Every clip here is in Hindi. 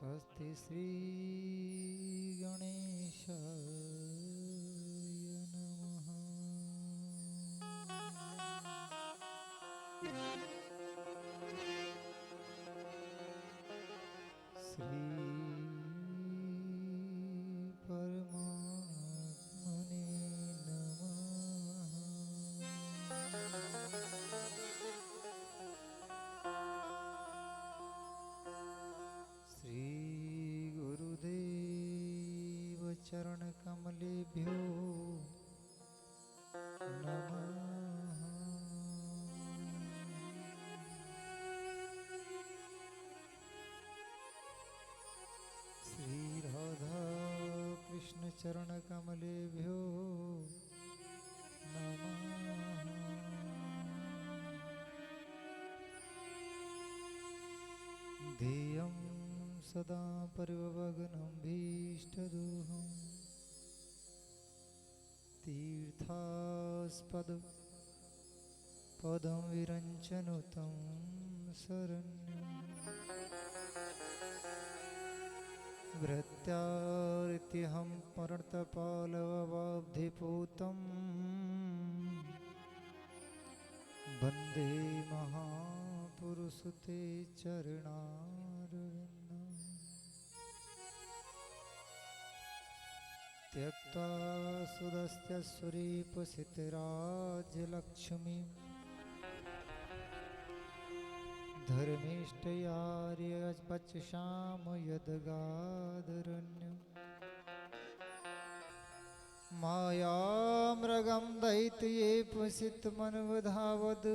स्वस्ति श्री गणेशाय नमः। श्री परमात्मने नमः। श्री गुरुदेव चरण कमलेभ्यो नमः। श्री राधा कृष्ण चरण कमलेभ्यो नमः। ध्येयं सदा परिवग्नं भीष्टदोहं तीर्थास्पद पदं विरञ्चनुतं शरण्यं भृत्यार्तिहं पर्णतपालववाब्धिपूतं वन्दे महापुरुषते चरणारविन्दम्। त्यक्त्वा सुदस्य सुरीपसितराज्यलक्ष्मीं धर्मिष्ठयार्यवचसाम यद्गादरण्यं मायामृगं दैत्ये पुसितमन्वधावद्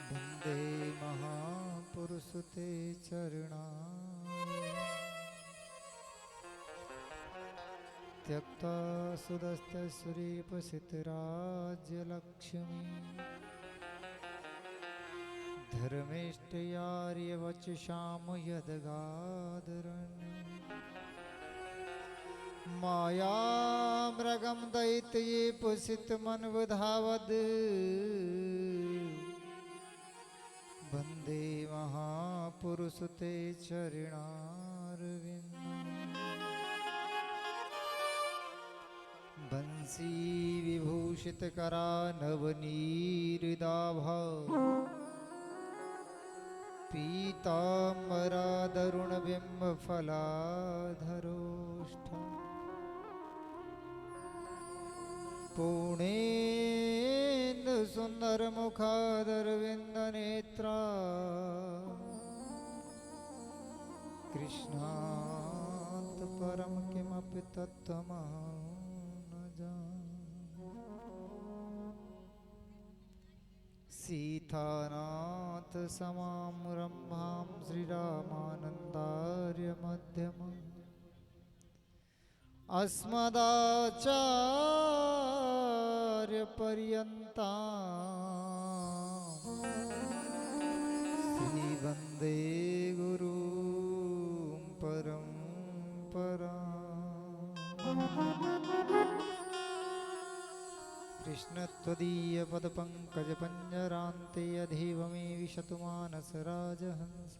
वन्दे महापुरुषते चरणारविन्दम्। त्यक्त्वा सुदस्य सुरीपसितराज्यलक्ष्मीं धर्मिष्ठयार्यवचसाम यद्गादरण्यं मायामृगं दैत्ये पुसितमन्वधावद् वन्दे महापुरुषते चरणारविन्दम्। बंसी विभूषितकरा नवनीरिदाभा पीताम्बरादरुणबिम्बफलाधरोष्ठ पूर्णेन्दुसुन्दरमुखादरविन्दनेत्रा कृष्णात् परं किमपि तत्त्वमहं न जाने। सीतानाथ समां रम्भां श्रीरामानन्दार्य मध्यमम् अस्मदाचार्य पर्यन्तां श्री वन्दे गुरुं परम्पराम्। कृष्ण त्वदीय पदपङ्कज पञ्जरान्ते अधीव मे विशतु मानसराजहंस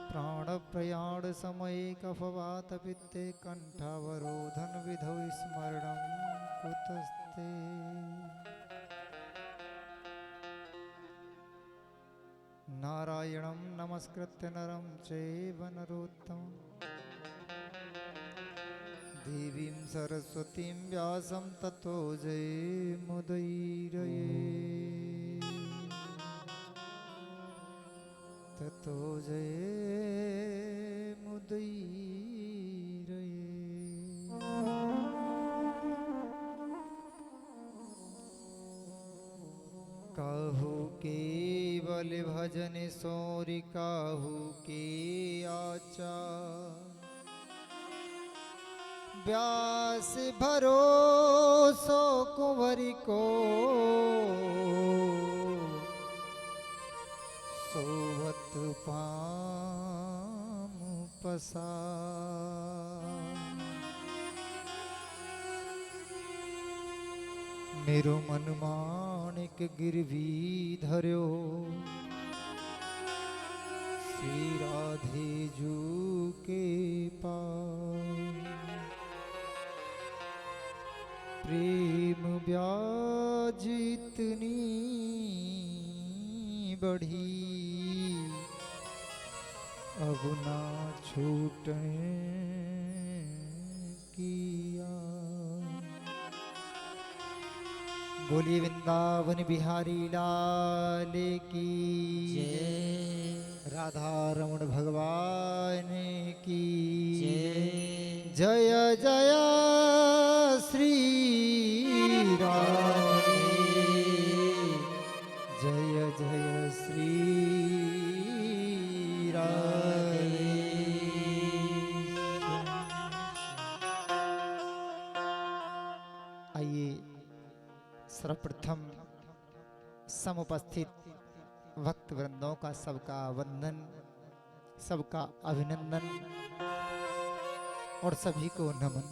प्राणप्रयाण समये कफवातपित्ते कण्ठावरोधन विधौ स्मरणं कुतस्ते। नारायणं नमस्कृत्य नरं चैव नरोत्तमं देवीं सरस्वतीं व्यासं ततो जयमुदीरये। ततो जयमुदीरये। काहू केवल भजन सौरि काहू के आचार व्यास भरोसो कुंवरी को सोवत पामु पसार। मेरो मन माणिक गिरवी धर्यो श्री राधे जू के पास प्रेम ब्याज इतनी बढ़ी अब ना छूटने किया। बोलिए वृंदावन बिहारी लाल की जय, राधा रमण भगवान की जय। जय जय श्री राम, जय जय श्री राम। आइए सर्वप्रथम समुपस्थित भक्त वृंदों का सबका वंदन, सबका अभिनंदन और सभी को नमन।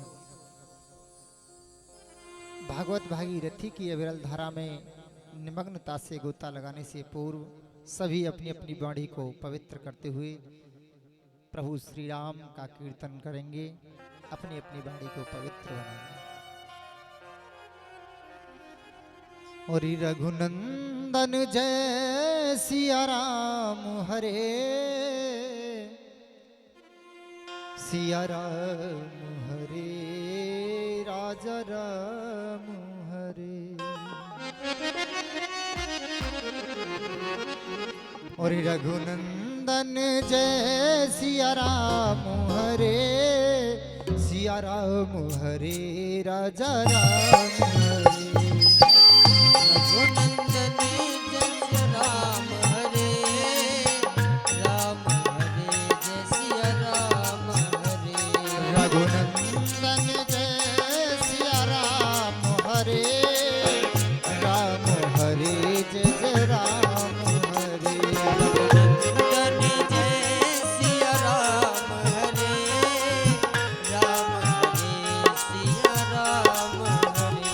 भागवत भागीरथी की अविरल धारा में निमग्नता से गोता लगाने से पूर्व सभी अपनी अपनी वाणी को पवित्र करते हुए प्रभु श्री राम का कीर्तन करेंगे, अपनी अपनी वाणी को पवित्र बनाएंगे। और रघुनंदन जय सिया राम हरे, सिया राम हरे राजा राम हरे। और रघुनंदन जय सिया राम हरे, सिया राम हरे राजा राम हरे। रघुनंदन जय राम हरे, राम हरे जय सिया राम हरे। रघुनंदन जय सिया राम हरे, राम हरे जय जय राम हरे। रघुनंदन जय सिया राम हरे, राम हरे सिया राम हरे।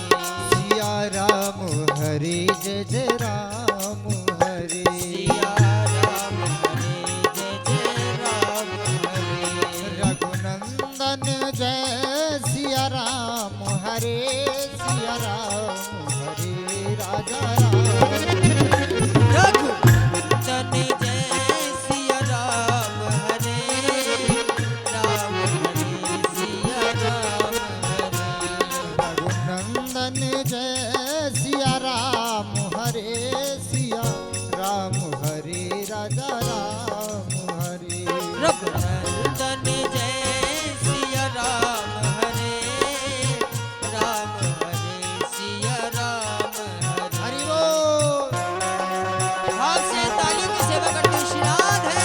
सिया राम हरे जय जय राम हरे। सिया राम हरे जय जय राम हरे। रघुनंदन जय सिया राम हरे, सिया राम हरे राजा राम। रघुनंदन जय सिया राम हरे, राम हरे सिया राम हरे। रघुनंदन जय सिया राम हरे, सिया राम हरे राजा राम हरे। रघुनंदन जय सिया राम हरे, राम हरे सिया राम हरे। हरि बोल। हाथ से तालियों की सेवा करते श्री राधे।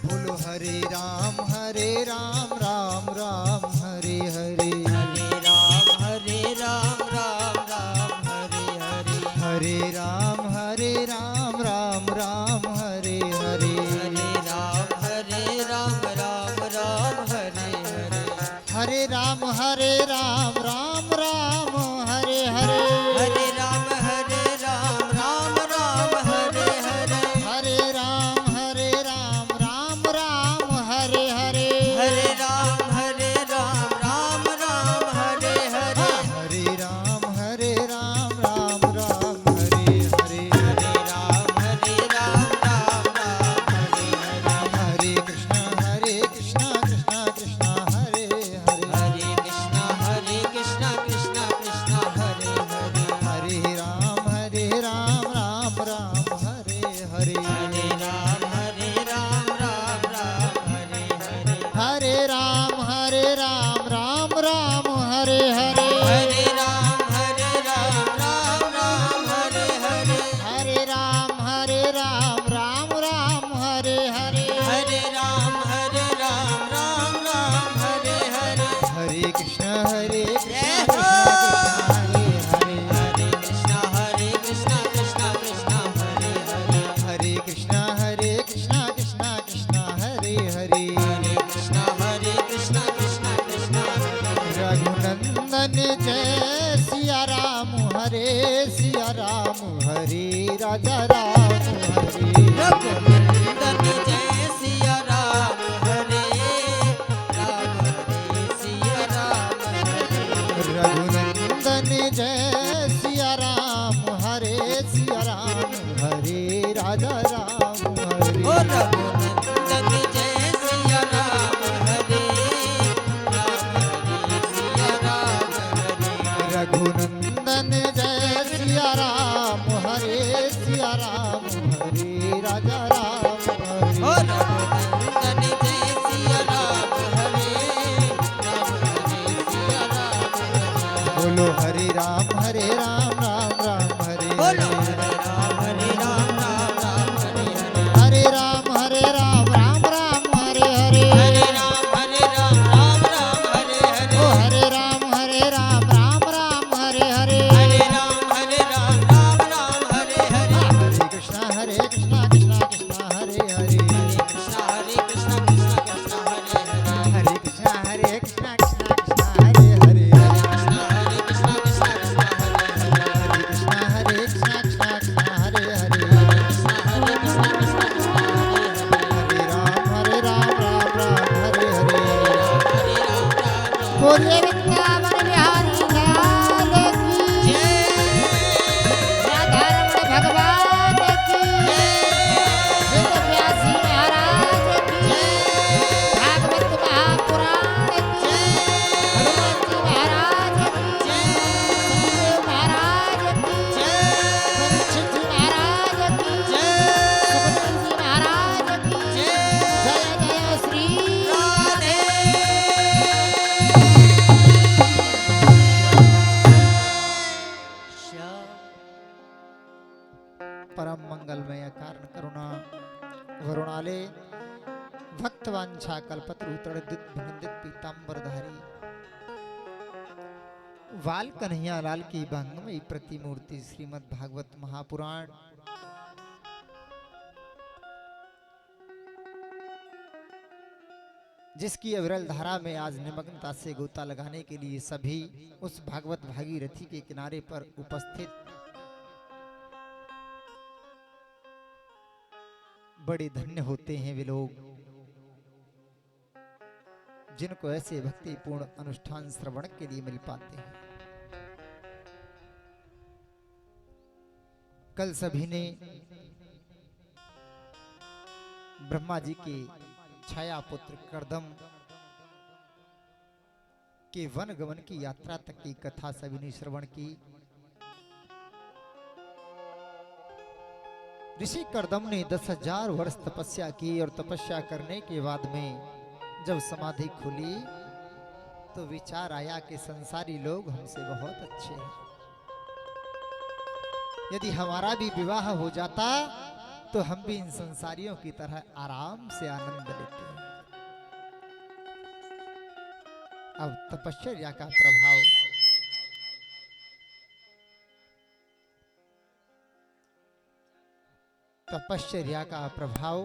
बोलो हरे राम राम राम हरे हरे। हरे राम राम राम हरे हरे। हरे राम राम राम हरे हरे। हरे राम राम राम हरे हरे। हरे राम राम राम हरे हरे। हरे राम राम राम हरे हरे। हरे राम राम राम हरे हरे। हरे राम राम राम हरे हरे। हरे राम राम राम हरे हरे। सिया राम हरे सिया राम हरे राजा राम हरे रघुनंदन जय सिया राम हरे राम हरे सिया राम हरे रघुनंदन जय सिया राम हरे सिया राम हरे राजा राम हरे ओ रघुनंदन जय सिया राम हरे राम हरे सिया राम हरे रघुनंदन जय सिया राम हरे सिया राम हरे राजा राम हरे ओ रघुनंदन जय सिया राम हरे राम हरे सिया राम हरे बोलो हरे राम राम राम हरे बोलो हरे हरे राम राम राम हरे हरे हरे राम राम राम हरे हरे हरे राम राम राम हरे हरे ओ हरे राम राम राम हरे हरे हरे राम राम राम हरे हरे हरे कृष्णा कृष्णा कृष्णा हरे हरे कृष्ण हरे कृष्ण कृष्ण कृष्ण हरे हरे हरे कृष्णा कृष्णा कृष्णा हरे हरे कृष्ण हरे कृष्ण कृष्ण कृष्ण हरे हरे हरे कृष्णा कृष्णा कृष्णा हरे हरे कृष्ण हरे कृष्ण कृष्ण कृष्ण हरे हरे हरे राम राम हरे हरे हरे राम राम बोलिए वृंदावन बिहारी लाल की जय राधारमण भगवान की वेद व्यासी महाराज की भागवत महापुराण की हनुमान जी महाराज की सतदेव महाराज की परीक्षित जी महाराज की सुखदेव जी महाराज की जय जय श्री राधे श्याम परम मंगलमय कारण करुणा वरुणाले भक्तवांछा कल्पतरुतरदित भिनंदित पीतांबरधारी वाल कन्हैया लाल की भंगमयी प्रतिमूर्ति श्रीमद् भागवत महापुराण जिसकी अविरल धारा में आज निमग्नता से गोता लगाने के लिए सभी उस भागवत भागीरथी के किनारे पर उपस्थित बड़े धन्य होते हैं वे लोग जिनको ऐसे भक्तिपूर्ण अनुष्ठान श्रवण के लिए मिल पाते हैं। कल सभी ने ब्रह्मा जी के छाया पुत्र कर्दम के वन गमन की यात्रा तक की कथा सभी ने श्रवण की। ऋषि कर्दम ने 10,000 वर्ष तपस्या की और तपस्या करने के बाद में जब समाधि खुली तो विचार आया कि संसारी लोग हमसे बहुत अच्छे हैं। यदि हमारा भी विवाह हो जाता तो हम भी इन संसारियों की तरह आराम से आनंद लेते हैं। अब तपश्चर्या का प्रभाव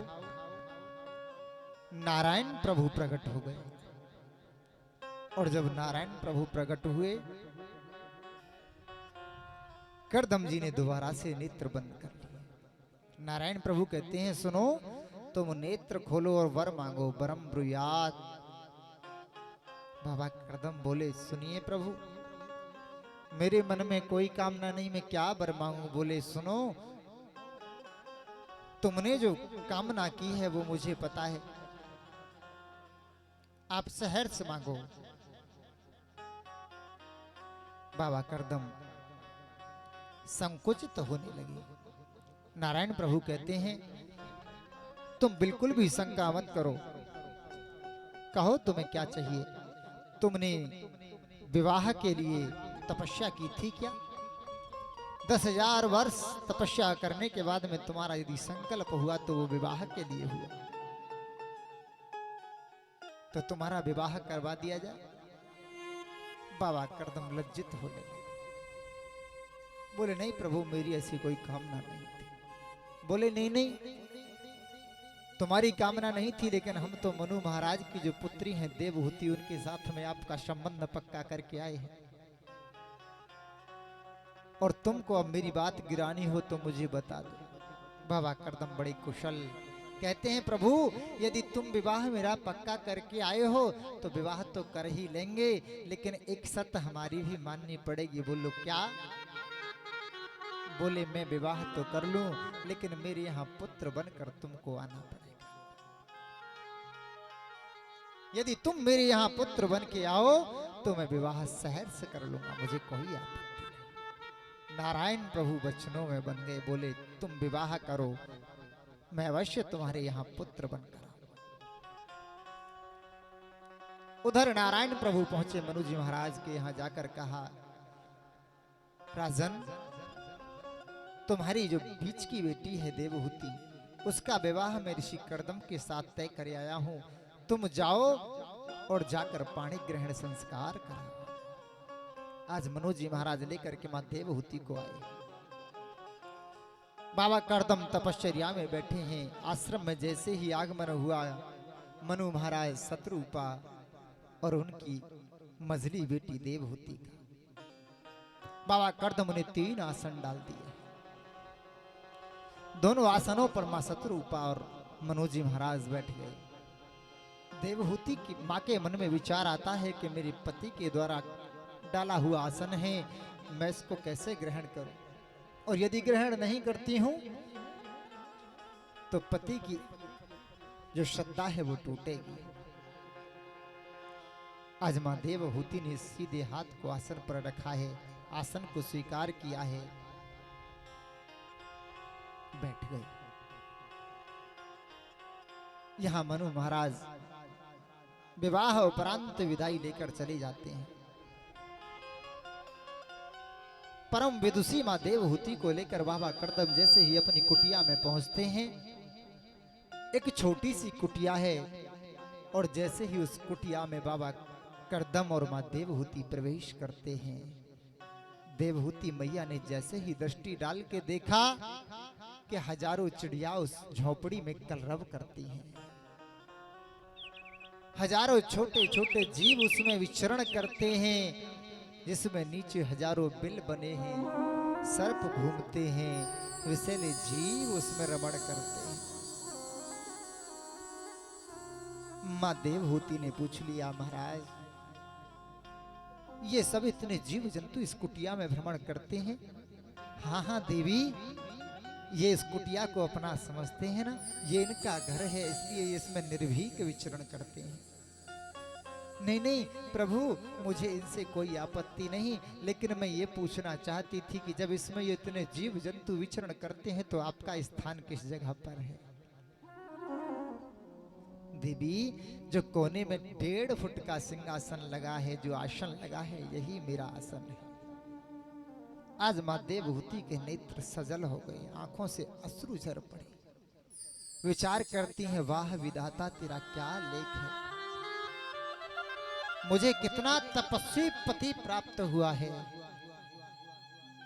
नारायण प्रभु प्रकट हो गए और जब नारायण प्रभु प्रकट हुए कर्दम जी ने दोबारा से नेत्र बंद कर लिए। नारायण प्रभु कहते हैं सुनो तुम नेत्र खोलो और वर मांगो वरम ब्रूयात। बाबा कर्दम बोले सुनिए प्रभु मेरे मन में कोई कामना नहीं मैं क्या वर मांगू। बोले सुनो तुमने जो कामना की है वो मुझे पता है आप सहर्ष मांगो। बाबा कर्दम संकुचित होने लगे। नारायण प्रभु कहते हैं तुम बिल्कुल भी शंका मत करो कहो तुम्हें क्या चाहिए। तुमने विवाह के लिए तपस्या की थी क्या? 10,000 वर्ष तपस्या करने के बाद में तुम्हारा यदि संकल्प हुआ तो वो विवाह के लिए हुआ तो तुम्हारा विवाह करवा दिया जाए। बाबा कर्दम लज्जित होने लगे। बोले नहीं प्रभु मेरी ऐसी कोई कामना नहीं थी। बोले नहीं नहीं तुम्हारी कामना नहीं थी लेकिन हम तो मनु महाराज की जो पुत्री हैं देवहूति उनके साथ में आपका संबंध पक्का करके आए हैं। और तुमको अब मेरी बात गिरानी हो तो मुझे बता दो। बाबा करदम बड़े कुशल कहते हैं, प्रभु यदि तुम विवाह मेरा पक्का करके आए हो तो विवाह तो कर ही लेंगे, लेकिन एक शर्त हमारी भी माननी पड़ेगी। बोलो क्या? बोले मैं विवाह तो कर लूं, लेकिन मेरे यहाँ पुत्र बनकर तुमको आना पड़ेगा। यदि तुम मेरे यहाँ पुत्र बन के आओ तो मैं विवाह शहर से कर लूंगा, मुझे कोई आपत्ति नहीं। नारायण प्रभु वचनों में बन गए, बोले तुम विवाह करो, मैं अवश्य तुम्हारे यहाँ पुत्र बनकर आऊंगा। उधर नारायण प्रभु पहुंचे मनु जी महाराज के यहाँ, जाकर कहा, राजन तुम्हारी जो बीच की बेटी है देवहूति, उसका विवाह मैं ऋषि करदम के साथ तय कर आया हूं। तुम जाओ और जाकर पाणी ग्रहण संस्कार कराओ। आज मनु जी महाराज लेकर के मां देवहूति को आए। बाबा करदम तपश्चर्या में बैठे हैं। आश्रम में जैसे ही आगमन हुआ, मनु महाराज शत्रुपा और उनकी मझली बेटी देवहूति का, बाबा करदम ने 3 आसन डाल दिए। दोनों आसनों पर मां शत्रुपा और मनोजी महाराज बैठ गए। देवहूति की मां के मन में विचार आता है कि मेरे पति के द्वारा डाला हुआ आसन है, मैं इसको कैसे ग्रहण करूं, और यदि ग्रहण नहीं करती हूं तो पति की जो श्रद्धा है वो टूटेगी। आज मां देवहूति ने सीधे हाथ को आसन पर रखा है, आसन को स्वीकार किया है, बैठ गए। यहां मनु महाराज विवाह उपरांत विदाई लेकर चले जाते हैं। परम विदुषी मां देवहूति को लेकर बाबा करदम जैसे ही अपनी कुटिया में पहुंचते हैं, एक छोटी सी कुटिया है, और जैसे ही उस कुटिया में बाबा करदम और मां देवहूति प्रवेश करते हैं, देवहूति मैया ने जैसे ही दृष्टि डाल के देखा कि हजारों चिड़िया उस झोपड़ी में कलरव करती हैं, हजारों छोटे छोटे जीव उसमें विचरण करते हैं, जिसमें नीचे हजारों बिल बने हैं, सर्प घूमते हैं, विषैले जीव उसमें रमण करते हैं। मां देवहूति ने पूछ लिया, महाराज ये सब इतने जीव जंतु इस कुटिया में भ्रमण करते हैं? हाँ हाँ देवी, ये इस कुटिया को अपना समझते हैं ना, ये इनका घर है, इसलिए ये इसमें निर्भीक विचरण करते हैं। नहीं नहीं प्रभु, मुझे इनसे कोई आपत्ति नहीं, लेकिन मैं ये पूछना चाहती थी कि जब इसमें ये इतने जीव जंतु विचरण करते हैं तो आपका स्थान किस जगह पर है? देवी, जो कोने में 1.5 फुट का सिंहासन लगा है, जो आसन लगा है, यही मेरा आसन है। आज मां देवहूति के नेत्र सजल हो गए, आंखों से अश्रु झर पड़े, विचार करती हैं, वाह विधाता तेरा क्या लेख है, मुझे कितना तपस्वी पति प्राप्त हुआ है,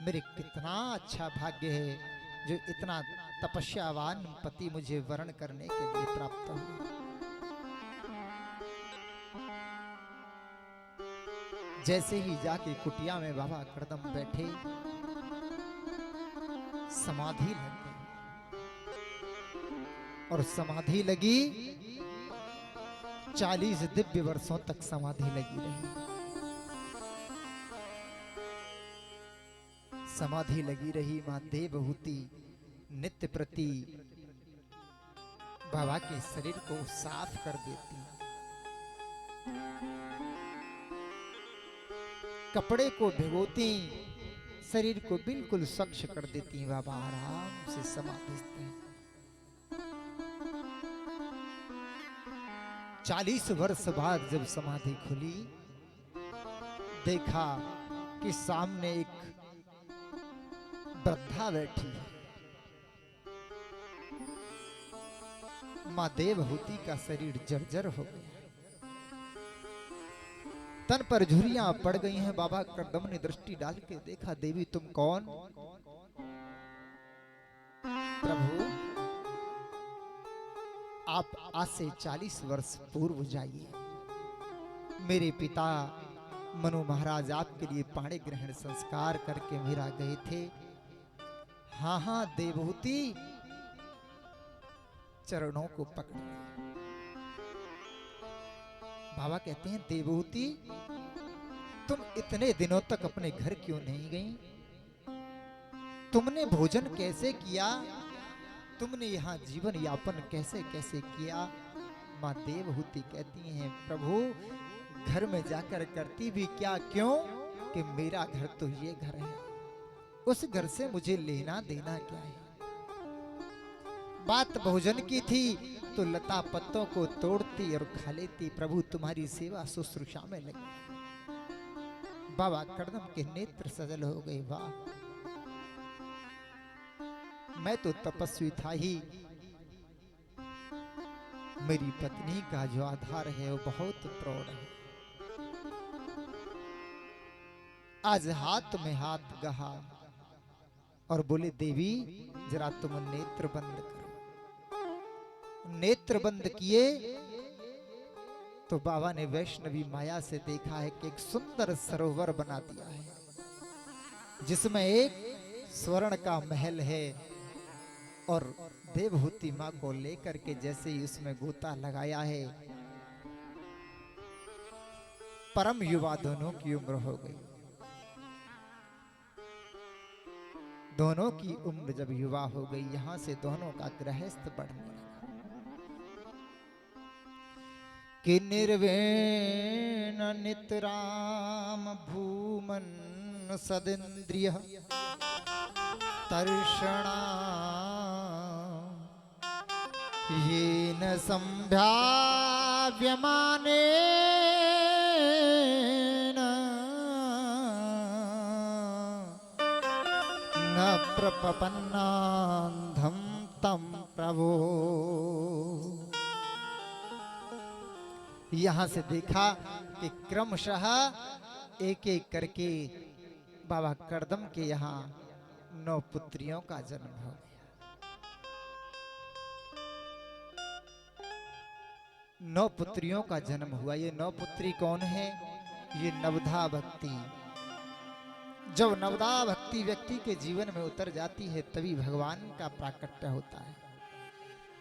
मेरे कितना अच्छा भाग्य है जो इतना तपस्यावान पति मुझे वरण करने के लिए प्राप्त हुआ। जैसे ही जाके कुटिया में बाबा करदम बैठे, समाधि लग गई, और समाधि लगी 40 दिव्य वर्षों तक समाधि लगी रही। समाधि लगी रही। मां देवहूति नित्य प्रति बाबा के शरीर को साफ कर देती, कपड़े को भिगोती, शरीर को बिल्कुल स्वच्छ कर देती। बाबा आराम से समाधिस्थ हैं। 40 वर्ष बाद जब समाधि खुली, देखा कि सामने एक वृद्धा बैठी है। मां देवहूति का शरीर जर्जर हो गया, तन पर झुर्रियां पड़ गई हैं। बाबा करदम ने दृष्टि डाल के देखा, देवी तुम कौन? प्रभु, आप आज से 40 वर्ष पूर्व जाइए, मेरे पिता मनु महाराज आपके लिए पाणी ग्रहण संस्कार करके मेरा गए थे। हाँ हाँ देवहूति चरणों को पकड़ लिया। बाबा कहते हैं देवहूति तुम इतने दिनों तक अपने घर क्यों नहीं गई? तुमने भोजन कैसे किया? तुमने यहाँ जीवन यापन कैसे कैसे किया? माँ देवहूति कहती हैं प्रभु घर में जाकर करती भी क्या, क्यों कि मेरा घर तो ये घर है, उस घर से मुझे लेना देना क्या है। बात भोजन की थी तो लता पत्तों को तोड़ती और खा लेती, प्रभु तुम्हारी सेवा शुश्रूषा में लगी। बाबा कर्दम के नेत्र सजल हो गए, वाह मैं तो तपस्वी था ही, मेरी पत्नी का जो आधार है वो बहुत प्रौढ़ है। आज हाथ में हाथ गहा और बोले देवी जरा तुम नेत्र बंद करो। नेत्र बंद किए तो बाबा ने वैष्णवी माया से देखा है कि एक सुंदर सरोवर बना दिया है जिसमें एक स्वर्ण का महल है और देवहूति माँ को लेकर के जैसे ही उसमें गोता लगाया है, परम युवा दोनों की उम्र हो गई। दोनों की उम्र जब युवा हो गई, यहां से दोनों का गृहस्थ बढ़ने लगा कि निर्वेण नितराम भूमन सदिन्द्रिय तर्षणा येन संभ्याव्यमानेन न प्रपन्नान्धं तं प्रभो। यहां से देखा कि क्रमशः एक एक करके बाबा कर्दम के यहाँ 9 पुत्रियों का जन्म हो गया। 9 पुत्रियों का जन्म हुआ। ये 9 पुत्री कौन है? ये नवधा भक्ति। जब नवधा भक्ति व्यक्ति के जीवन में उतर जाती है तभी भगवान का प्राकट्य होता है।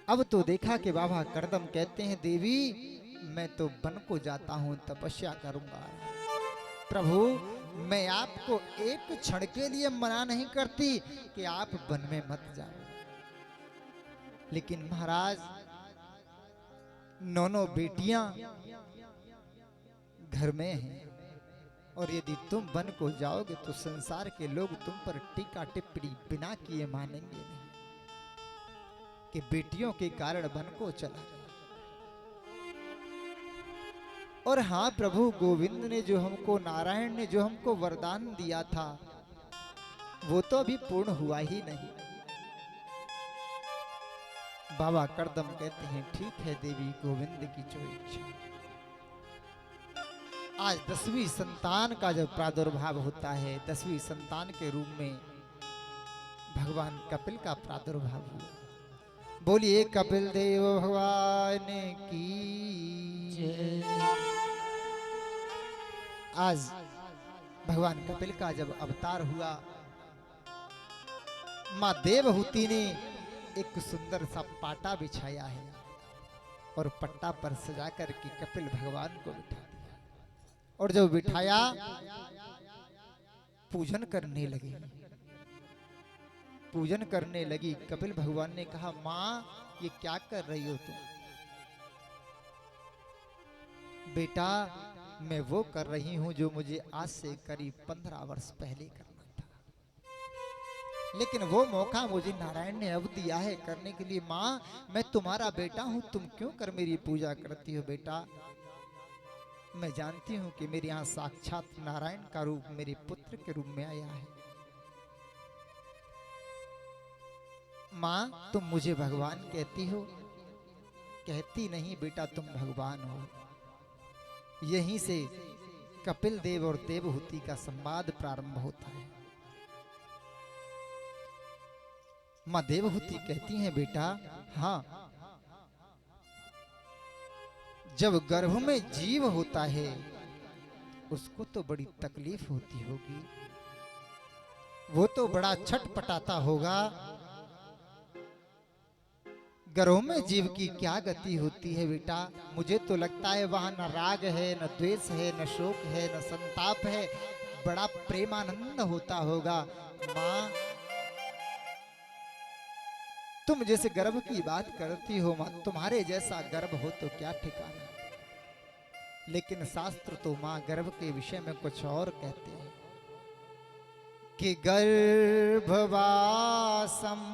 अब तो देखा कि बाबा कर्दम कहते हैं देवी मैं तो वन को जाता हूं, तपस्या करूंगा। प्रभु मैं आपको एक क्षण के लिए मना नहीं करती कि आप वन में मत जाओ, लेकिन महाराज 9 बेटियां घर में हैं और यदि तुम वन को जाओगे तो संसार के लोग तुम पर टीका टिप्पणी बिना किए मानेंगे नहीं कि बेटियों के कारण वन को चला गया। और हाँ प्रभु गोविंद ने जो हमको, नारायण ने जो हमको वरदान दिया था वो तो अभी पूर्ण हुआ ही नहीं। बाबा कर्दम कहते हैं ठीक है देवी गोविंद की जो इच्छा। आज 10वीं संतान का जब प्रादुर्भाव होता है, 10वीं संतान के रूप में भगवान कपिल का प्रादुर्भाव हुआ। बोलिए कपिल देव भगवान की जय। आज भगवान कपिल का जब अवतार हुआ, मां देवहूति ने एक सुंदर सा पाटा बिछाया है और पट्टा पर सजा करके कपिल भगवान को बिठा दिया और जब बिठाया पूजन करने लगी। पूजन करने लगी कपिल भगवान ने कहा मां ये क्या कर रही हो तुम? बेटा मैं वो कर रही हूं जो मुझे आज से करीब 15 वर्ष पहले करना था, लेकिन वो मौका मुझे नारायण ने अब दिया है करने के लिए। माँ मैं तुम्हारा बेटा हूं, तुम क्यों कर मेरी पूजा करती हो? बेटा मैं जानती हूं कि मेरे यहाँ साक्षात नारायण का रूप मेरे पुत्र के रूप में आया है। माँ तुम मुझे भगवान कहती हो? कहती नहीं बेटा, तुम भगवान हो। यहीं से कपिल देव और देवहूति का संवाद प्रारंभ होता है। मां देवहूति कहती हैं बेटा हाँ, जब गर्भ में जीव होता है उसको तो बड़ी तकलीफ होती होगी, वो तो बड़ा छटपटाता होगा। घरों में जीव की क्या गति होती है बेटा? मुझे तो लगता है वहां न राग है, न द्वेष है, न शोक है, न संताप है, बड़ा प्रेमानंद होता होगा। माँ, तुम जैसे गर्भ की बात करती हो माँ, तुम्हारे जैसा गर्भ हो तो क्या ठिकाना। लेकिन शास्त्र तो माँ गर्भ के विषय में कुछ और कहते हैं कि गर्भवासम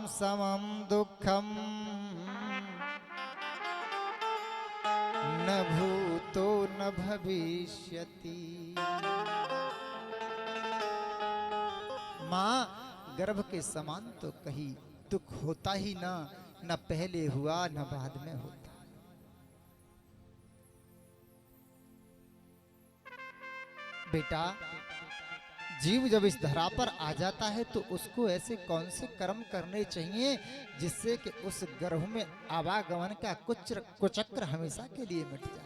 समम दुखम न भूतो न भविष्यति। माँ, गर्भ के समान तो कहीं दुख होता ही ना, न पहले हुआ न बाद में होता। बेटा, जीव जब इस धरा पर आ जाता है तो उसको ऐसे कौन से कर्म करने चाहिए जिससे कि उस गर्भ में आवागमन का कुचक्र हमेशा के लिए मिट जाए।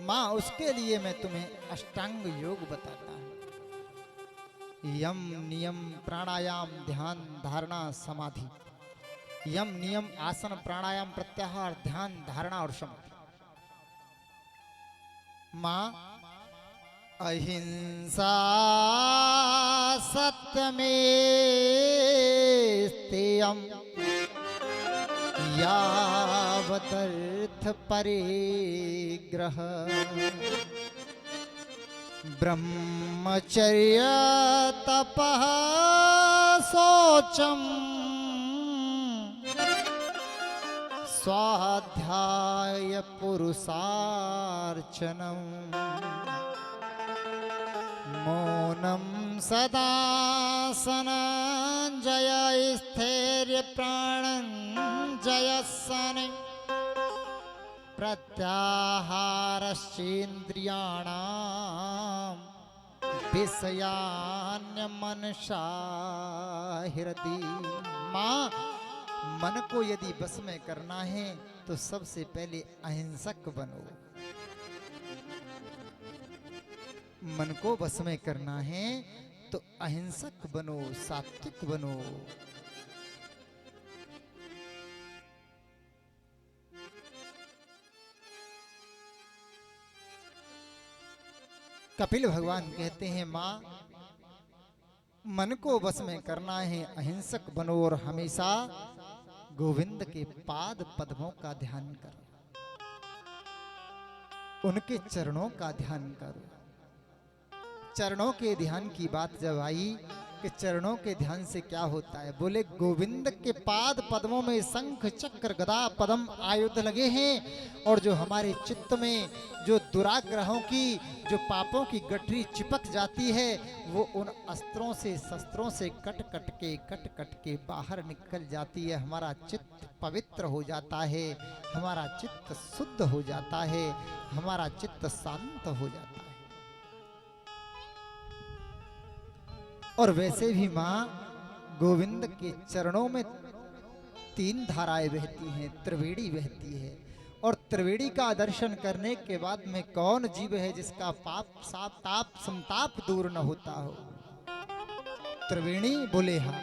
माँ, उसके लिए मैं तुम्हें अष्टांग योग बताता हूँ। यम नियम प्राणायाम ध्यान धारणा समाधि। यम नियम आसन प्राणायाम प्रत्याहार ध्यान धारणा और समाधि। माँ, अहिंसा सत्यमेव स्तेयम् यावदर्थ परिग्रह ब्रह्मचर्य तपः शौचम् स्वाध्याय पुरुषार्चनम् मौनम सदासनं जय स्थैर्य प्राणञ्जय शनै प्रत्याहारश्चेन्द्रियाणां विषयान्यमनसा हृदि। माँ, मन को यदि बस में करना है तो सबसे पहले अहिंसक बनो। मन को बस में करना है तो अहिंसक बनो, सात्विक बनो। कपिल भगवान कहते हैं, माँ, मन को बस में करना है, अहिंसक बनो और हमेशा गोविंद के पाद पद्मों का ध्यान करो, उनके चरणों का ध्यान करो। चरणों के ध्यान की बात जब आई कि चरणों के ध्यान से क्या होता है, बोले गोविंद के पाद पद्मों में शंख चक्र गदा पद्म आयुध लगे हैं और जो हमारे चित्त में जो दुराग्रहों की, जो पापों की गठरी चिपक जाती है, वो उन अस्त्रों से शस्त्रों से कट कट के बाहर निकल जाती है। हमारा चित्त पवित्र हो जाता है, हमारा चित्त शुद्ध हो जाता है, हमारा चित्त शांत हो जाता है। और वैसे भी माँ, गोविंद के चरणों में 3 धाराएं बहती हैं, त्रिवेणी बहती है। और त्रिवेणी का दर्शन करने के बाद में कौन जीव है जिसका पाप साप ताप संताप दूर न होता हो? त्रिवेणी, बोले हाँ।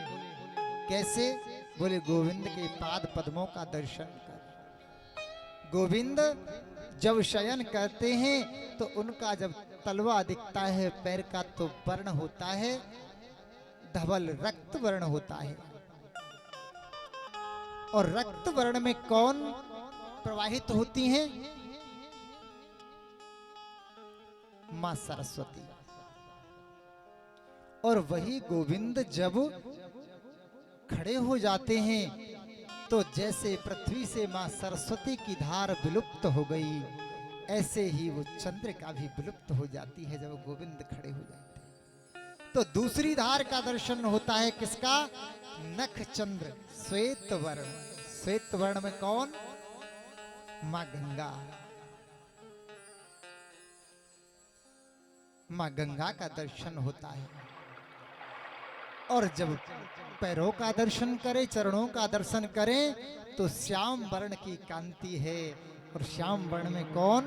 कैसे? बोले गोविंद के पाद पद्मों का दर्शन कर। गोविंद जब शयन करते हैं तो उनका जब तलवा दिखता है पैर का तो वर्ण होता है धवल, रक्त वर्ण होता है। और रक्त वर्ण में कौन प्रवाहित होती हैं? मां सरस्वती। और वही गोविंद जब खड़े हो जाते हैं तो जैसे पृथ्वी से मां सरस्वती की धार विलुप्त हो गई, ऐसे ही वो चंद्रिका भी विलुप्त हो जाती है जब गोविंद खड़े हो जाते हैं। तो दूसरी धार का दर्शन होता है किसका? नख चंद्र, श्वेत वर्ण। श्वेत वर्ण में कौन? मां गंगा। मां गंगा का दर्शन होता है। और जब पैरों का दर्शन करें, चरणों का दर्शन करें तो श्याम वर्ण की कांति है। और श्याम वर्ण में कौन?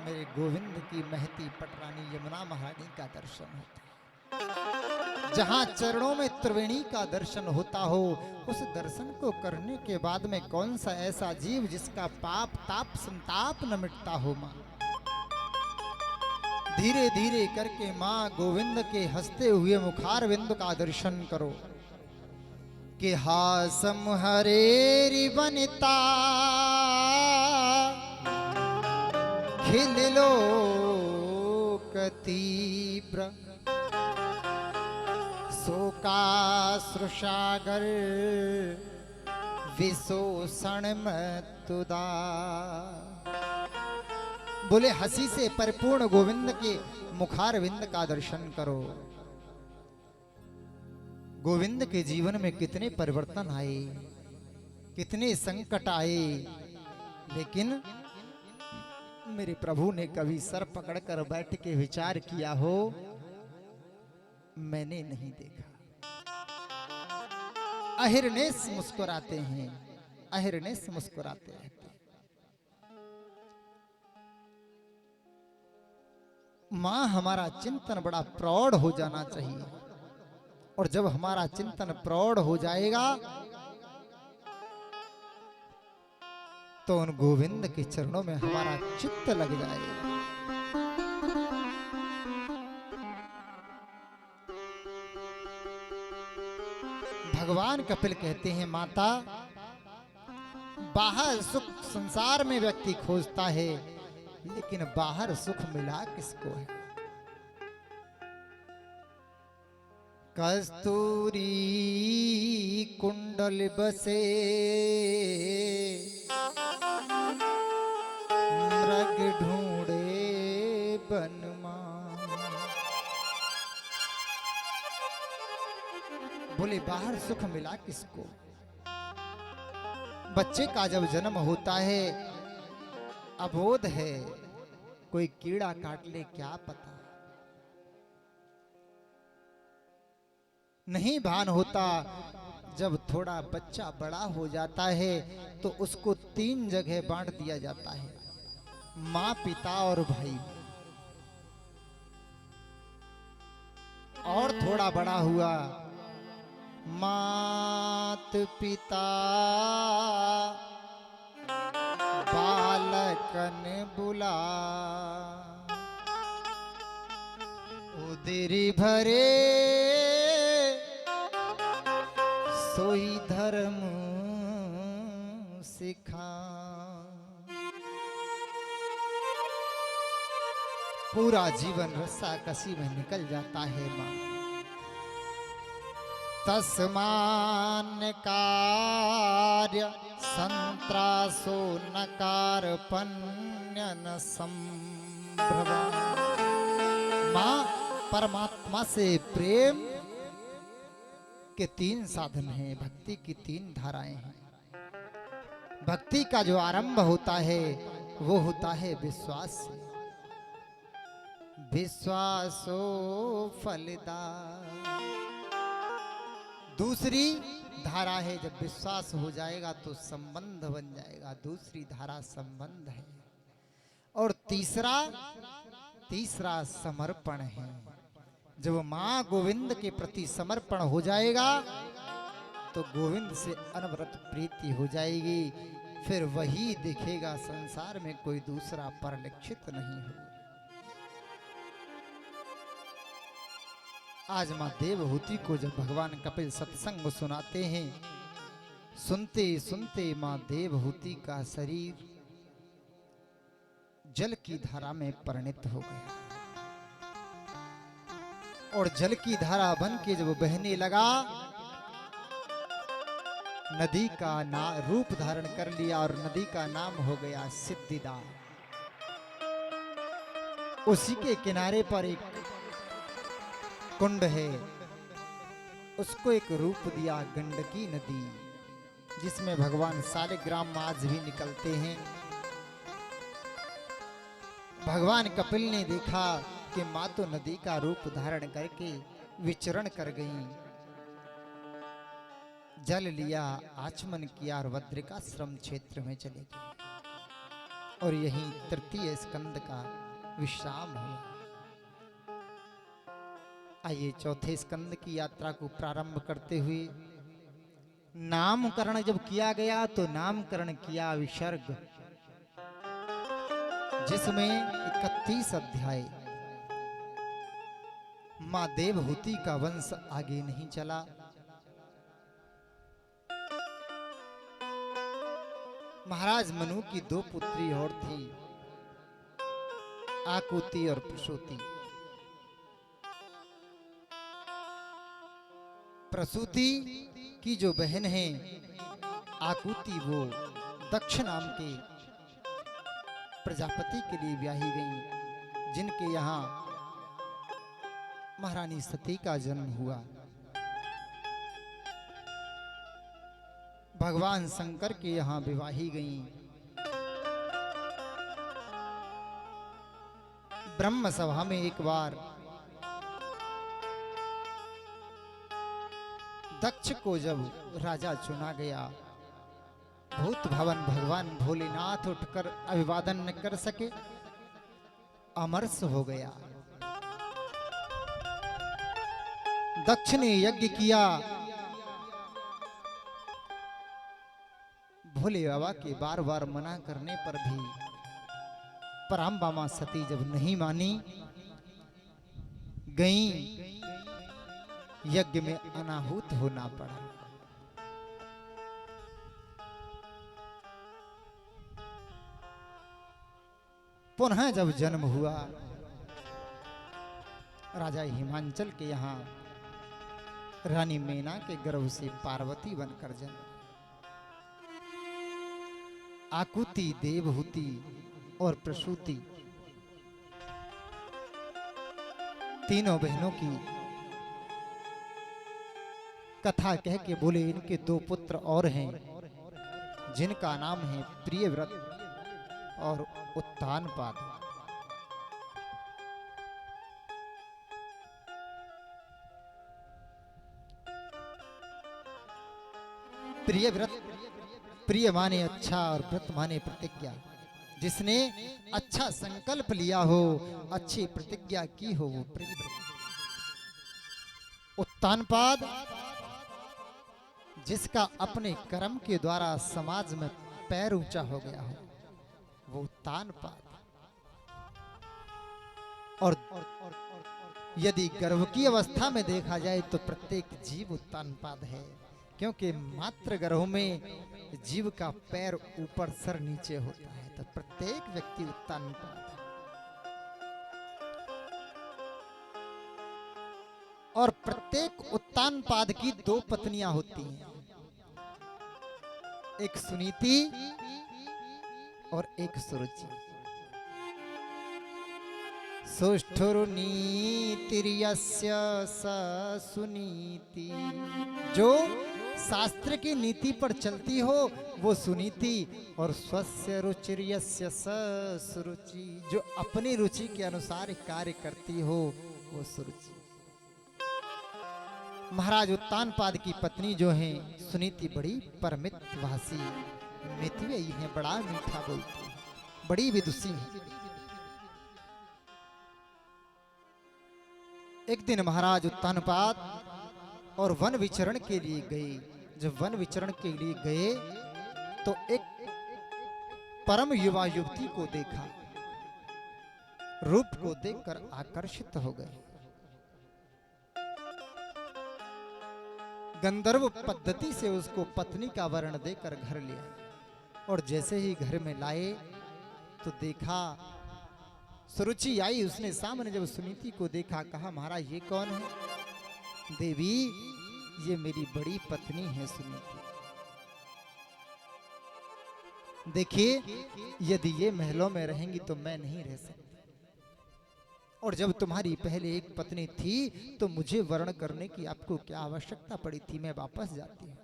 मेरे गोविंद की महती पटरानी यमुना महारानी का दर्शन होता है। जहां चरणों में त्रिवेणी का दर्शन होता हो, उस दर्शन को करने के बाद में कौन सा ऐसा जीव जिसका पाप ताप संताप न मिटता हो। मां धीरे धीरे करके मां गोविंद के हंसते हुए मुखार बिंद का दर्शन करो कि हासम हरेरी वनिता खिलो तीव्र शोकाश्रुसागर विशोषण मतुदा। बोले हंसी से परिपूर्ण गोविंद के मुखार विंद का दर्शन करो। गोविंद के जीवन में कितने परिवर्तन आए, कितने संकट आए, लेकिन मेरे प्रभु ने कभी सर पकड़कर बैठ के विचार किया हो, मैंने नहीं देखा। अहिर्निश मुस्कुराते हैं, अहिर्निश मुस्कुराते रहते हैं। मां हमारा चिंतन बड़ा प्रौढ़ हो जाना चाहिए, और जब हमारा चिंतन प्रौढ़ हो जाएगा तो उन गोविंद के चरणों में हमारा चित्त लग जाएगा। भगवान कपिल कहते हैं, माता बाहर सुख संसार में व्यक्ति खोजता है, लेकिन बाहर सुख मिला किसको है। कस्तूरी कुंडल बसे मृग ढूंढे बनमा। बोले बाहर सुख मिला किसको। बच्चे का जब जन्म होता है अबोध है, कोई कीड़ा काट ले क्या पता, नहीं भान होता। जब थोड़ा बच्चा बड़ा हो जाता है तो उसको 3 जगह बांट दिया जाता है, माँ पिता और भाई। और थोड़ा बड़ा हुआ, मात पिता बालकन बुला, उदरी भरे सोई धर्म सिखा। पूरा जीवन रस्सा कसी में निकल जाता है मां। तस्मान कार्य संत्रासो नकार पन्यन संभ्रम। मां परमात्मा से प्रेम के 3 साधन हैं, भक्ति की 3 धाराएं हैं। भक्ति का जो आरंभ होता है वो होता है विश्वास से। विश्वासो फलदा। दूसरी धारा है, जब विश्वास हो जाएगा तो संबंध बन जाएगा, दूसरी धारा संबंध है। और तीसरा समर्पण है। जब मां गोविंद के प्रति समर्पण हो जाएगा तो गोविंद से अनवरत प्रीति हो जाएगी। फिर वही दिखेगा, संसार में कोई दूसरा परिलक्षित नहीं हो। आज मां देवहूति को जब भगवान कपिल सत्संग सुनाते हैं, सुनते सुनते मां देवहूति का शरीर जल की धारा में परिणत हो गया। और जल की धारा बन के जब बहने लगा, नदी का रूप धारण कर लिया और नदी का नाम हो गया सिद्धिदा। उसी के किनारे पर एक कुंड है, उसको एक रूप दिया गंडकी नदी, जिसमें भगवान सालिग्राम आज भी निकलते हैं। भगवान कपिल ने देखा कि मां तो नदी का रूप धारण करके विचरण कर गई। जल लिया, आचमन किया और बद्रिकाश्रम क्षेत्र में चले गए। और यहीं तृतीय स्कंद का विश्राम हुआ। आइए चौथे स्कंद की यात्रा को प्रारंभ करते हुए, नामकरण जब किया गया तो नामकरण किया विसर्ग, जिसमें 31 अध्याय। मां देवहूति का वंश आगे नहीं चला। महाराज मनु की 2 पुत्री और थी, आकुति और प्रसूति। प्रसूति की जो बहन है आकुति, वो दक्ष नाम के प्रजापति के लिए ब्याही गई, जिनके यहाँ महारानी सती का जन्म हुआ। भगवान शंकर के यहाँ विवाही गई। ब्रह्म सभा में एक बार दक्ष को जब राजा चुना गया, भूत भवन भगवान भोलेनाथ उठकर अभिवादन न कर सके, अमरस हो गया। दक्ष ने यज्ञ किया, भोले बाबा के बार बार मना करने पर भी पराम्बामा सती जब नहीं मानी, गई, यज्ञ में अनाहुत होना पड़ा। पुनः जब जन्म हुआ, राजा हिमांचल के यहाँ रानी मेना के गर्भ से पार्वती बनकर जन्म। आकुति, देवहूति और प्रसूति तीनों बहनों की कथा कह के बोले, इनके 2 पुत्र और हैं, जिनका नाम है प्रियव्रत और उत्तानपाद। प्रियव्रत, प्रिय माने अच्छा और व्रत माने प्रतिज्ञा। जिसने अच्छा संकल्प लिया हो, अच्छी प्रतिज्ञा की हो, वो प्रियव्रत। उत्तानपाद, जिसका अपने कर्म के द्वारा समाज में पैर ऊंचा हो गया हो, वो उत्तानपाद। और यदि गर्भ की अवस्था में देखा जाए तो प्रत्येक जीव उत्तानपाद है, क्योंकि मात्र गर्भ में जीव का पैर ऊपर सर नीचे होता है, तो प्रत्येक व्यक्ति उत्तानपाद है। और प्रत्येक उत्तानपाद की 2 पत्नियां होती हैं, एक सुनीति और एक सुरुचि। सुष्ठुर्नीतिर्यस्य स सुनीति, जो शास्त्र की नीति पर चलती हो वो सुनीति, और स्वस्य रुचिर्यस्य स सुरुचि, जो अपनी रुचि के अनुसार कार्य करती हो वो सुरुचि। महाराज उत्तानपाद की पत्नी जो है सुनीति, बड़ी परमित भाषी, मितव्ययी है, बड़ा मीठा बोलती है, बड़ी विदुषी है। एक दिन महाराज उत्तानपाद और वन विचरण के लिए गए। जब वन विचरण के लिए गए तो एक परम युवा युवती को देखा, रूप को देखकर आकर्षित हो गए। गंधर्व पद्धति से उसको पत्नी का वर्ण देकर घर ले आए, और जैसे ही घर में लाए तो देखा, सुरुचि आई, उसने सामने जब सुनीति को देखा, कहा महाराज ये कौन है? देवी ये मेरी बड़ी पत्नी है सुनीति। देखिए यदि ये महलों में रहेंगी तो मैं नहीं रह सकती, और जब तुम्हारी पहले एक पत्नी थी तो मुझे वर्ण करने की आपको क्या आवश्यकता पड़ी थी? मैं वापस जाती हूँ।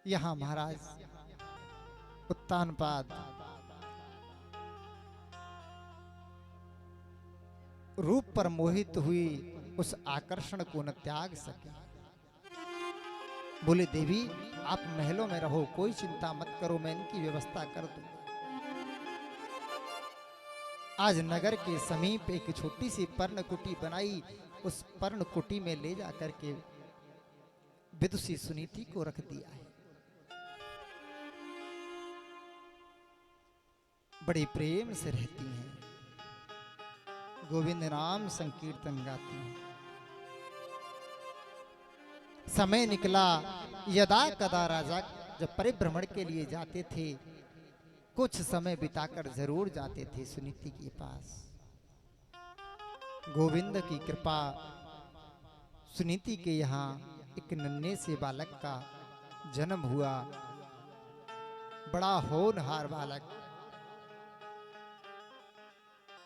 यहां महाराज उत्तानपाद रूप पर मोहित हुई, उस आकर्षण को न त्याग सके। बोले देवी आप महलों में रहो, कोई चिंता मत करो, मैं इनकी व्यवस्था कर दूंगा। आज नगर के समीप एक छोटी सी पर्णकुटी बनाई, उस पर्णकुटी में ले जाकर के विदुषी सुनीति को रख दिया है। बड़े प्रेम से रहती हैं, गोविंद नाम संकीर्तन गाती हैं। समय निकला, यदा कदा राजा जब परिभ्रमण के लिए जाते थे, कुछ समय बिताकर जरूर जाते थे सुनीति के पास। गोविंद की कृपा, सुनीति के यहाँ एक नन्हे से बालक का जन्म हुआ। बड़ा होनहार बालक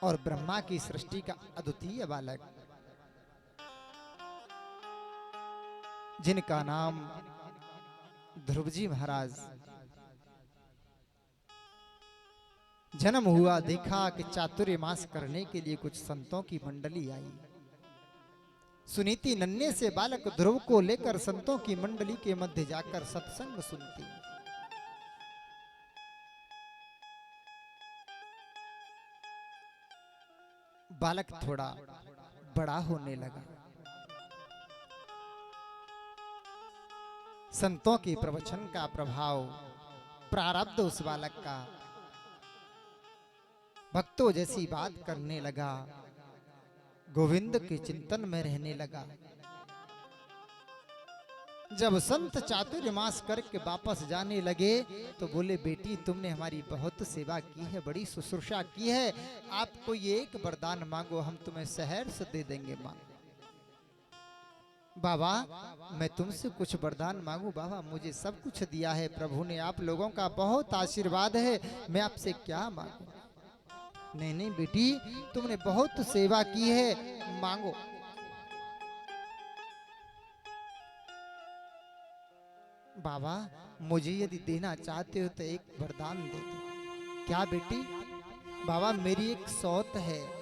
और ब्रह्मा की सृष्टि का अद्वितीय बालक, जिनका नाम ध्रुव जी महाराज। जन्म हुआ, देखा कि चातुर्य मास करने के लिए कुछ संतों की मंडली आई। सुनीति नन्हे से बालक ध्रुव को लेकर संतों की मंडली के मध्य जाकर सत्संग सुनती। बालक थोड़ा बड़ा होने लगा। संतों के प्रवचन का प्रभाव, प्रारब्ध उस बालक का, भक्तों जैसी बात करने लगा, गोविंद के चिंतन में रहने लगा। जब संत चातुर्य मास करके वापस जाने लगे तो बोले बेटी तुमने हमारी बहुत सेवा की है, बड़ी शुश्रूषा की है, आपको ये एक वरदान मांगो, हम तुम्हें शहर से दे देंगे। मांगो बाबा, मैं तुमसे कुछ वरदान मांगू? बाबा मुझे सब कुछ दिया है प्रभु ने, आप लोगों का बहुत आशीर्वाद है, मैं आपसे क्या मांगू? नहीं नहीं बेटी, तुमने बहुत सेवा की है, मांगो। बाबा मुझे यदि देना चाहते हो तो एक वरदान दे दो। क्या बेटी? बाबा मेरी एक सौत है,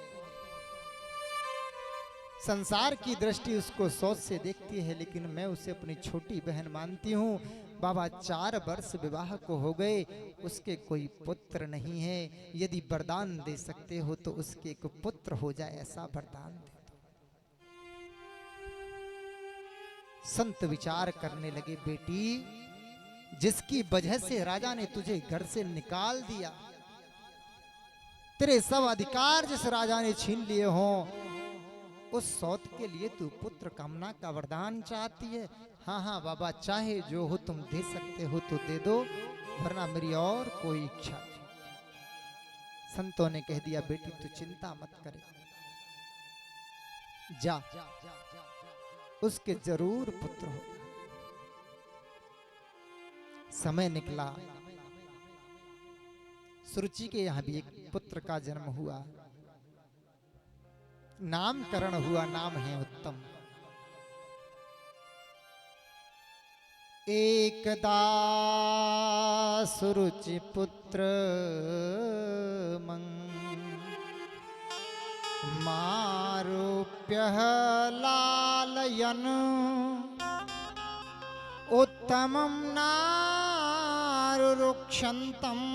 संसार की दृष्टि उसको सौत से देखती है, लेकिन मैं उसे अपनी छोटी बहन मानती हूँ। बाबा 4 वर्ष विवाह को हो गए, उसके कोई पुत्र नहीं है, यदि वरदान दे सकते हो तो उसके एक पुत्र हो जाए, ऐसा वरदान दे दो। संत विचार करने लगे, बेटी जिसकी वजह से राजा ने तुझे घर से निकाल दिया, तेरे सब अधिकार जिस राजा ने छीन लिए हों, उस सौत के लिए तू पुत्र कामना का वरदान चाहती है? हाँ हाँ बाबा, चाहे जो हो तुम दे सकते हो तो दे दो, वरना मेरी और कोई इच्छा नहीं। संतों ने कह दिया बेटी तू चिंता मत करे, जा उसके जरूर पुत्र हो। समय निकला, सुरुचि के यहां भी एक पुत्र का जन्म हुआ, नामकरण हुआ, नाम है उत्तम। एकदा सुरुचि पुत्र मारूप्य लालयन् उत्तमं नारुरुक्षन्तम्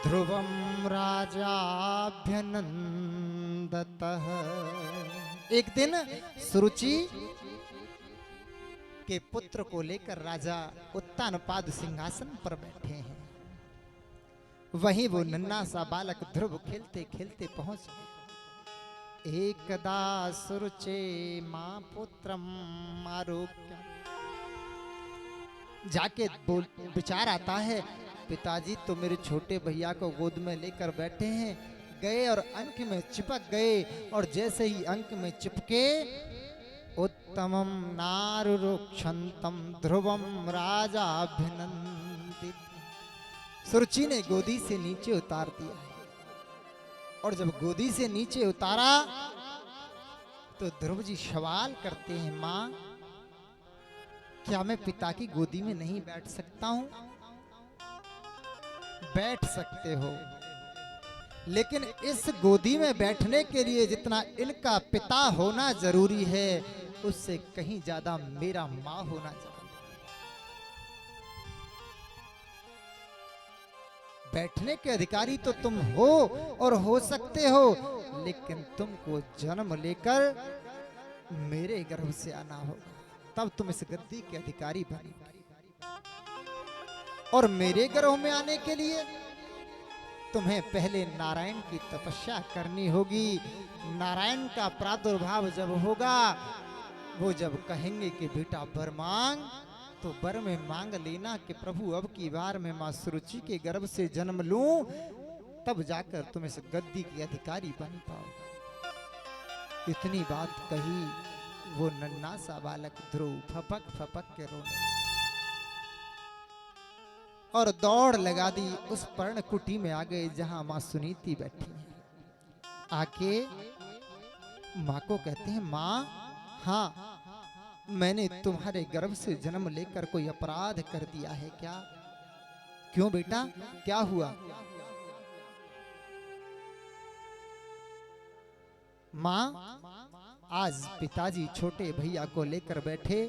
ध्रुवं राजाभ्यनंदतः। एक दिन सुरुचि के पुत्र को लेकर राजा उत्तानपाद सिंहासन पर बैठे हैं। वहीं वो नन्हा सा बालक ध्रुव खेलते खेलते पहुंच गया। एकदा सुरुचे मां पुत्रम आरोग्य, जाके विचार आता है पिताजी तो मेरे छोटे भैया को गोद में लेकर बैठे हैं, गए और अंक में चिपक गए, और जैसे ही अंक में चिपके उत्तमम नारुरुक्षन्तम ध्रुवम राजाभ्यनंदित, सुरुचि ने गोदी से नीचे उतार दिया। और जब गोदी से नीचे उतारा तो ध्रुव जी सवाल करते हैं, मां क्या मैं पिता की गोदी में नहीं बैठ सकता हूं? बैठ सकते हो, लेकिन इस गोदी में बैठने के लिए जितना इनका पिता होना जरूरी है, उससे कहीं ज्यादा मेरा माँ होना जरूरी है। बैठने के अधिकारी तो तुम हो और हो सकते हो, लेकिन तुमको जन्म लेकर मेरे गर्भ से आना होगा, तब तुम इस गद्दी के अधिकारी बने। और मेरे गर्भ में आने के लिए तुम्हें पहले नारायण की तपस्या करनी होगी। नारायण का प्रादुर्भाव जब होगा, वो जब कहेंगे कि बेटा वर मांग, तो वर में मांग लेना कि प्रभु अब की बार मैं मां सुरुचि के गर्भ से जन्म लूं, तब जाकर तुम इस गद्दी के अधिकारी बन पाओगे। इतनी बात कही, वो नन्हा सा बालक ध्रुव फपक फपक के रोने और दौड़ लगा दी उस पर्ण कुटी में आ गए जहां मां सुनीति बैठी है। आके मां को कहते हैं, मां हाँ, मैंने तुम्हारे गर्भ से जन्म लेकर कोई अपराध कर दिया है क्या? क्यों बेटा, क्या हुआ? मां, आज पिताजी छोटे भैया को लेकर बैठे,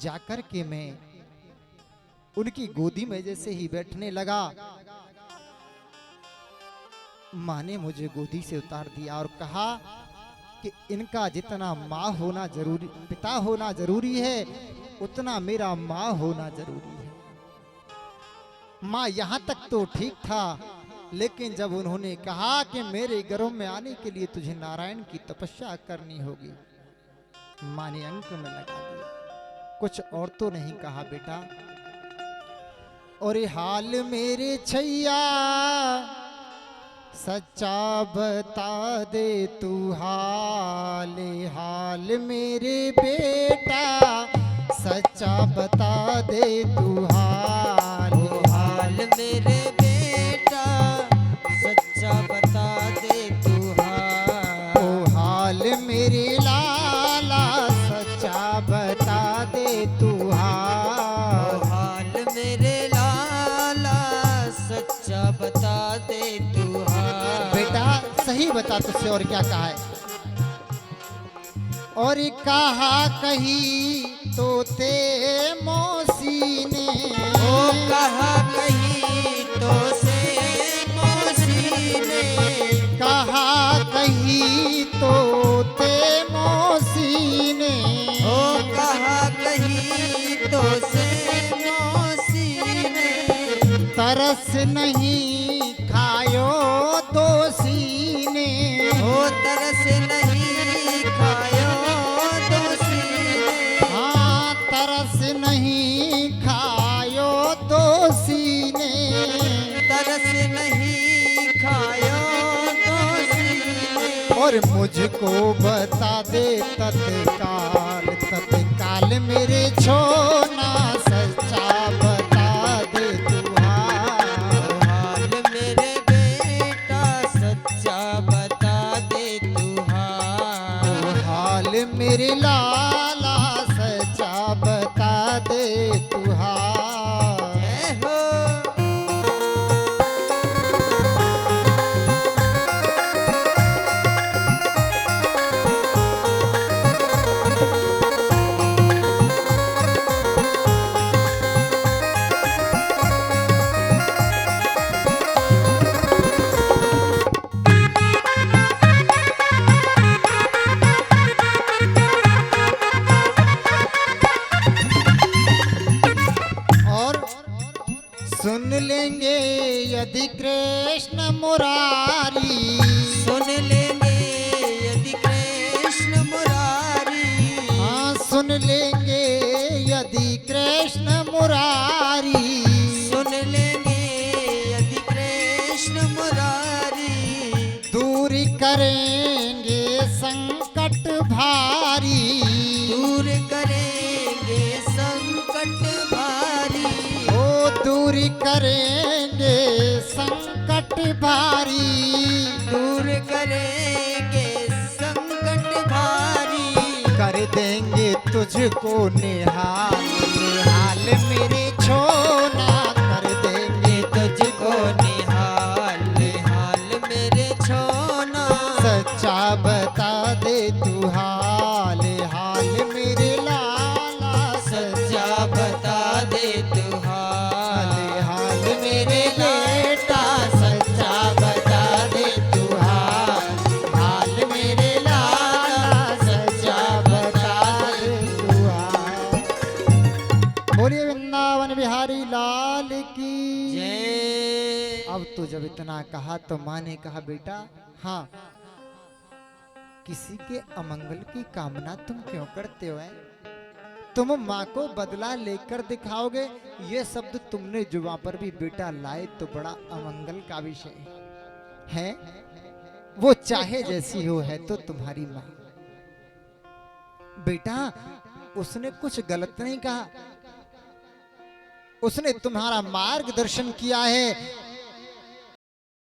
जाकर के मैं उनकी गोदी में जैसे ही बैठने लगा, मां ने मुझे गोदी से उतार दिया और कहा कि इनका जितना मां होना जरूरी, पिता होना जरूरी है, उतना मेरा मां होना जरूरी है। मां यहां तक तो ठीक था, लेकिन जब उन्होंने कहा कि मेरे गर्भ में आने के लिए तुझे नारायण की तपस्या करनी होगी, मां ने अंक में लगा दिया। कुछ और तो नहीं कहा बेटा। और हाल मेरे छैया सच्चा बता दे तू, हाल हाल मेरे बेटा सच्चा बता दे तू, हाल हाल मेरे बेटा सच्चा बता दे तू, हाल ओ हाल मेरे लाला सच्चा बता दे तू, हाल हाल मेरे लाला सच्चा बता दे तू, हाल बेटा सही बता, तुझसे और क्या कहा है? और कहा कही तो ते मौसी ने, ओ कहा कही तो से मौसी ने, कहा कही तो ते मौसी ने, ओ कहा कही तो से मौसी ने, तरस नहीं खायो दोषी ने, ओ तरस नहीं खायो दोषी ने, हाँ तरस नहीं खायो दोषी ने, तरस नहीं खायो दोषी ने, और मुझको बता दे तत्काल, तत्काल मेरे छोना सच्चा बता दे तू, हाल मेरे बेटा सच्चा बता दे तू, हाल मेरे लाला सच्चा बता दे तू, जय हो सुन लेंगे यदि कृष्ण मुरारी, सुन लेंगे यदि कृष्ण मुरारी, हाँ सुन लेंगे यदि कृष्ण मुरारी, सुन लेंगे यदि कृष्ण मुरारी, दूर करेंगे संकट भारी, दूर करेंगे संकट भारी, ओ दूर करेंगे संकट भारी, दूर करेंगे संकट भारी, कर देंगे तुझको निहाल, निहाल मेरे छोना कर देंगे तुझको निहाल, जब इतना कहा तो माँ ने कहा बेटा हाँ, किसी के अमंगल की कामना तुम क्यों करते हो? तुम माँ को बदला लेकर दिखाओगे, ये शब्द तुमने जुबान पर भी बेटा लाए तो बड़ा अमंगल का विषय है। वो चाहे जैसी हो है तो तुम्हारी माँ। बेटा उसने कुछ गलत नहीं कहा, उसने तुम्हारा मार्गदर्शन किया है।